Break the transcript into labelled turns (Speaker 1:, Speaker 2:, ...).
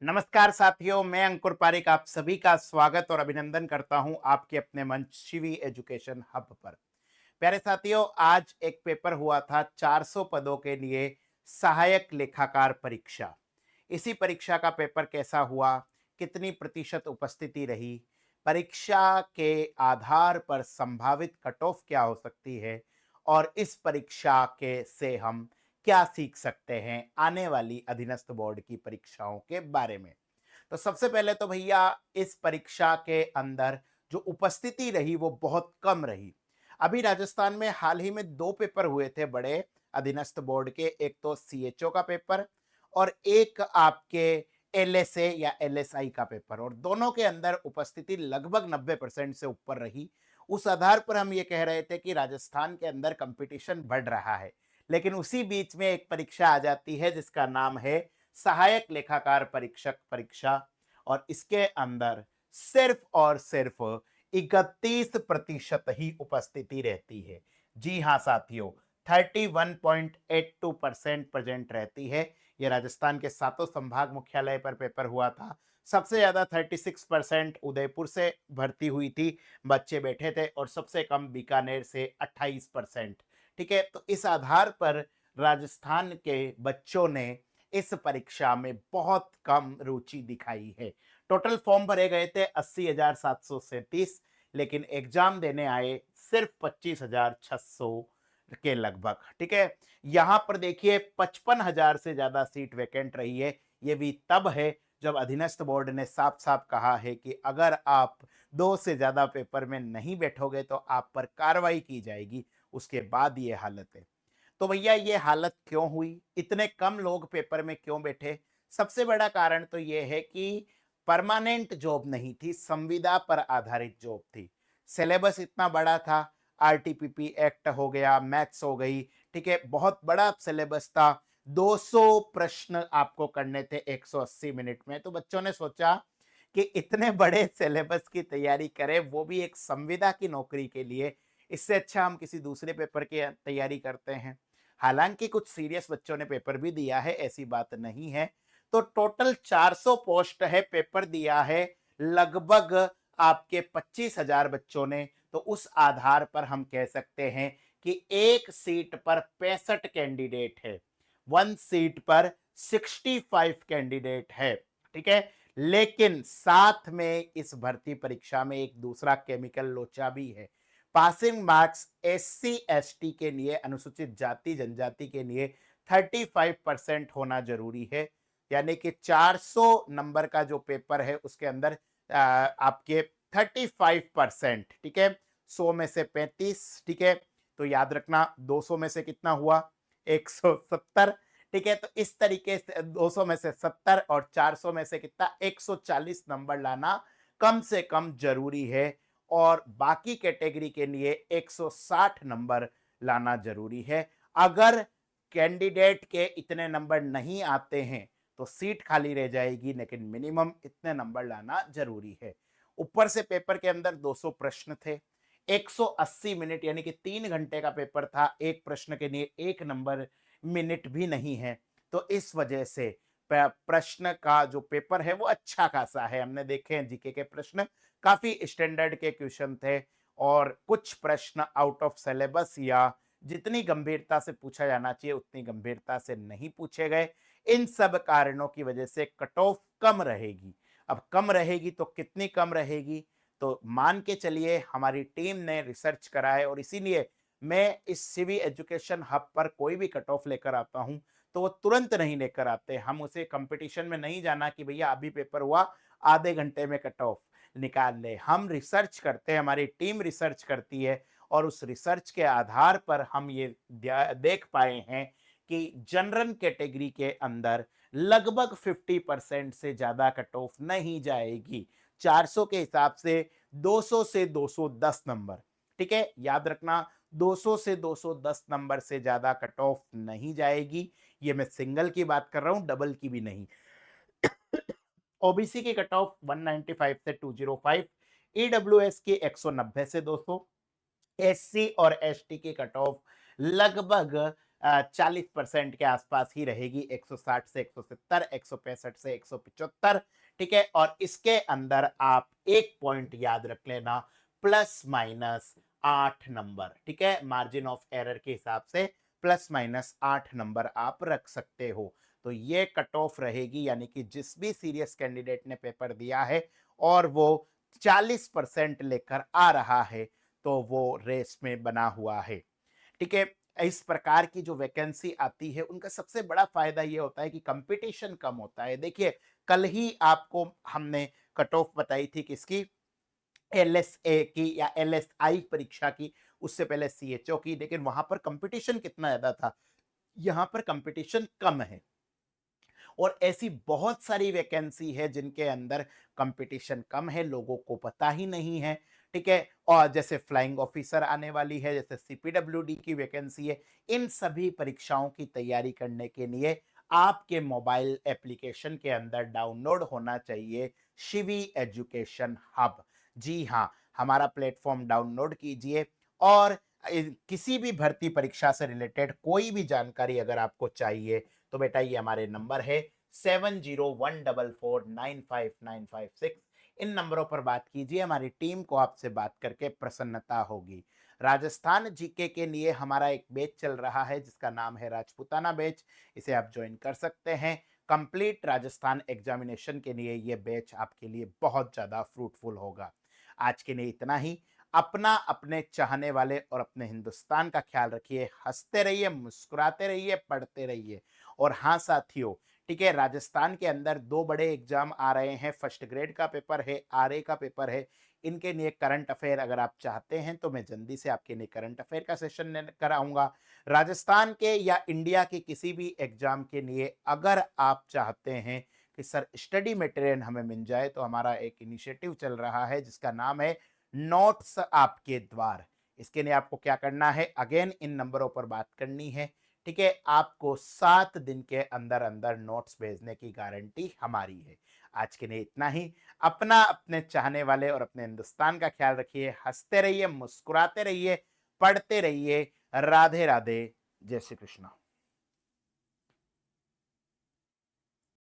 Speaker 1: नमस्कार साथियों, मैं अंकुर पारिक आप सभी का स्वागत और अभिनंदन करता हूं आपके अपने मंच शिवी एजुकेशन हब पर। प्यारे साथियों, आज एक पेपर हुआ था 400 पदों के लिए सहायक लेखाकार परीक्षा। इसी परीक्षा का पेपर कैसा हुआ, कितनी प्रतिशत उपस्थिति रही, परीक्षा के आधार पर संभावित कट ऑफ क्या हो सकती है और इस परीक्षा के से हम क्या सीख सकते हैं आने वाली अधीनस्थ बोर्ड की परीक्षाओं के बारे में। तो सबसे पहले तो भैया, इस परीक्षा के अंदर जो उपस्थिति रही वो बहुत कम रही। अभी राजस्थान में हाल ही में 2 पेपर हुए थे बड़े अधीनस्थ बोर्ड के, एक तो सीएचओ का पेपर और एक आपके एलएसए या एलएसआई का पेपर, और दोनों के अंदर उपस्थिति लगभग 90% से ऊपर रही। उस आधार पर हम ये कह रहे थे कि राजस्थान के अंदर कंपटीशन बढ़ रहा है। लेकिन उसी बीच में एक परीक्षा आ जाती है जिसका नाम है सहायक लेखाकार परीक्षक परीक्षा, और इसके अंदर सिर्फ और सिर्फ 31% ही उपस्थिति रहती है। जी हाँ साथियों, 31.82% प्रेजेंट रहती है। यह राजस्थान के सातों संभाग मुख्यालय पर पेपर हुआ था। सबसे ज्यादा 36% उदयपुर से भर्ती हुई थी, बच्चे बैठे थे, और सबसे कम बीकानेर से 28%। ठीक है, तो इस आधार पर राजस्थान के बच्चों ने इस परीक्षा में बहुत कम रुचि दिखाई है। टोटल फॉर्म भरे गए थे 80,737, लेकिन एग्जाम देने आए सिर्फ 25,600 के लगभग। ठीक है, यहां पर देखिए 55,000 से ज्यादा सीट वैकेंट रही है। ये भी तब है जब अधीनस्थ बोर्ड ने साफ साफ कहा है कि अगर आप 2 से ज्यादा पेपर में नहीं बैठोगे तो आप पर कार्रवाई की जाएगी। उसके बाद ये हालत है। तो भैया, ये हालत क्यों हुई, इतने कम लोग पेपर में क्यों बैठे? सबसे बड़ा कारण तो ये है कि परमानेंट जॉब नहीं थी, संविदा पर आधारित जॉब थी। सिलेबस इतना बड़ा था, आरटीपीपी एक्ट हो गया, मैथ्स हो गई, ठीक है, बहुत बड़ा सिलेबस था। 200 प्रश्न आपको करने थे 180 मिनट में। तो बच्चों ने सोचा कि इतने बड़े सिलेबस की तैयारी करें, वो भी एक संविदा की नौकरी के लिए, इससे अच्छा हम किसी दूसरे पेपर की तैयारी करते हैं। हालांकि कुछ सीरियस बच्चों ने पेपर भी दिया है, ऐसी बात नहीं है। तो टोटल 400 पोस्ट है, पेपर दिया है लगभग आपके 25,000 बच्चों ने। तो उस आधार पर हम कह सकते हैं कि एक सीट पर 65 कैंडिडेट है, 1 सीट पर 65 कैंडिडेट है। ठीक है, लेकिन साथ में इस भर्ती परीक्षा में एक दूसरा केमिकल लोचा भी है। पासिंग मार्क्स एससी एसटी के लिए, अनुसूचित जाति जनजाति के लिए 35% होना जरूरी है। यानी कि 400 नंबर का जो पेपर है उसके अंदर आपके 35%, ठीक है, 100 में से 35, ठीक है, तो याद रखना 200 में से कितना हुआ, 170। ठीक है, तो इस तरीके से 200 में से 70 और 400 में से कितना, 140 नंबर लाना कम से कम जरूरी है। और बाकी कैटेगरी के लिए 160 नंबर लाना जरूरी है। अगर कैंडिडेट के इतने नंबर नहीं आते हैं तो सीट खाली रह जाएगी, लेकिन मिनिमम इतने नंबर लाना जरूरी है। ऊपर से पेपर के अंदर 200 प्रश्न थे, 180 मिनट यानी कि 3 घंटे का पेपर था। एक प्रश्न के लिए 1 नंबर मिनट भी नहीं है। तो इस वजह से प्रश्न का जो पेपर है वो अच्छा खासा है। हमने देखे हैं जीके के प्रश्न, काफी स्टैंडर्ड के क्वेश्चन थे, और कुछ प्रश्न आउट ऑफ सिलेबस या जितनी गंभीरता से पूछा जाना चाहिए उतनी गंभीरता से नहीं पूछे गए। इन सब कारणों की वजह से कट ऑफ कम रहेगी। अब कम रहेगी तो कितनी कम रहेगी, तो मान के चलिए हमारी टीम ने रिसर्च करा है, और इसीलिए मैं इस सीवी एजुकेशन हब पर कोई भी कट ऑफ लेकर आता हूं तो वो तुरंत नहीं लेकर आते। हम उसे कंपटीशन में नहीं जाना कि भैया अभी पेपर हुआ, आधे घंटे में कट ऑफ निकाल ले। हम रिसर्च करते हैं, हमारी टीम रिसर्च करती है, और उस रिसर्च के आधार पर हम ये देख पाए हैं कि जनरल कैटेगरी के अंदर लगभग 50% से ज्यादा कट ऑफ नहीं जाएगी। 400 के हिसाब से 200 से 210 नंबर, ठीक है, याद रखना, 200 से 210 नंबर से ज्यादा कट ऑफ नहीं जाएगी। ये मैं सिंगल की बात कर रहा हूं, डबल की भी नहीं। ओबीसी की कट ऑफ 195 से 205, ईडब्ल्यूएस की 190 से 200, एससी और एसटी की कट ऑफ लगभग 40% के आसपास ही रहेगी, 160 से 170, 165 से 175, ठीक है। और इसके अंदर आप एक पॉइंट याद रख लेना, प्लस माइनस 8 नंबर, ठीक है। मार्जिन ऑफ एरर के हिसाब से प्लस माइनस 8 नंबर आप रख सकते हो। तो ये कट ऑफ रहेगी, यानी कि जिस भी सीरियस कैंडिडेट ने पेपर दिया है और वो 40% लेकर आ रहा है, तो वो रेस में बना हुआ है, ठीक है। इस प्रकार की जो वैकेंसी आती है, उनका सबसे बड़ा फायदा ये होता है कि कंपटीशन कम होता है। देखिए, कल ही आपको हमने कट ऑफ बताई थी किसकी, एलएसए की या एलएसआई परीक्षा की, उससे पहले सीएचओ की, लेकिन वहां पर कंपटीशन कितना ज्यादा था, यहां पर कंपटीशन कम है। और ऐसी बहुत सारी वैकेंसी है जिनके अंदर कंपटीशन कम है, लोगों को पता ही नहीं है, ठीक है। और जैसे फ्लाइंग ऑफिसर आने वाली है, जैसे सीपीडब्ल्यूडी की वैकेंसी है, इन सभी परीक्षाओं की तैयारी करने के लिए आपके मोबाइल एप्लीकेशन के अंदर डाउनलोड होना चाहिए शिवी एजुकेशन हब। जी हाँ, हमारा प्लेटफॉर्म डाउनलोड कीजिए और किसी भी भर्ती परीक्षा से रिलेटेड कोई भी जानकारी अगर आपको चाहिए, तो बेटा ये हमारे नंबर है 7014449596। इन नंबरों पर बात कीजिए, हमारी टीम को आपसे बात करके प्रसन्नता होगी। राजस्थान जीके के लिए हमारा एक बैच चल रहा है जिसका नाम है राजपूताना बैच, इसे आप ज्वाइन कर सकते हैं। कंप्लीट राजस्थान एग्जामिनेशन के लिए ये बैच आपके लिए बहुत ज़्यादा फ्रूटफुल होगा। आज के लिए इतना ही। अपना, अपने चाहने वाले और अपने हिंदुस्तान का ख्याल रखिए, हंसते रहिए, मुस्कुराते रहिए, पढ़ते रहिए। और हाँ साथियों, ठीक है, राजस्थान के अंदर दो बड़े एग्जाम आ रहे हैं, फर्स्ट ग्रेड का पेपर है, आरए का पेपर है। इनके लिए करंट अफेयर अगर आप चाहते हैं तो मैं जल्दी से आपके लिए करंट अफेयर का सेशन कराऊंगा। राजस्थान के या इंडिया के किसी भी एग्जाम के लिए अगर आप चाहते हैं कि सर स्टडी मटेरियल हमें मिल जाए, तो हमारा एक इनिशिएटिव चल रहा है जिसका नाम है नोट्स आपके द्वार। इसके लिए आपको क्या करना है, अगेन इन नंबरों पर बात करनी है, ठीक है। आपको 7 दिन के अंदर अंदर नोट्स भेजने की गारंटी हमारी है। आज के लिए इतना ही। अपना, अपने चाहने वाले और अपने हिंदुस्तान का ख्याल रखिए, हंसते रहिए, मुस्कुराते रहिए, पढ़ते रहिए। राधे राधे, जय श्री कृष्ण।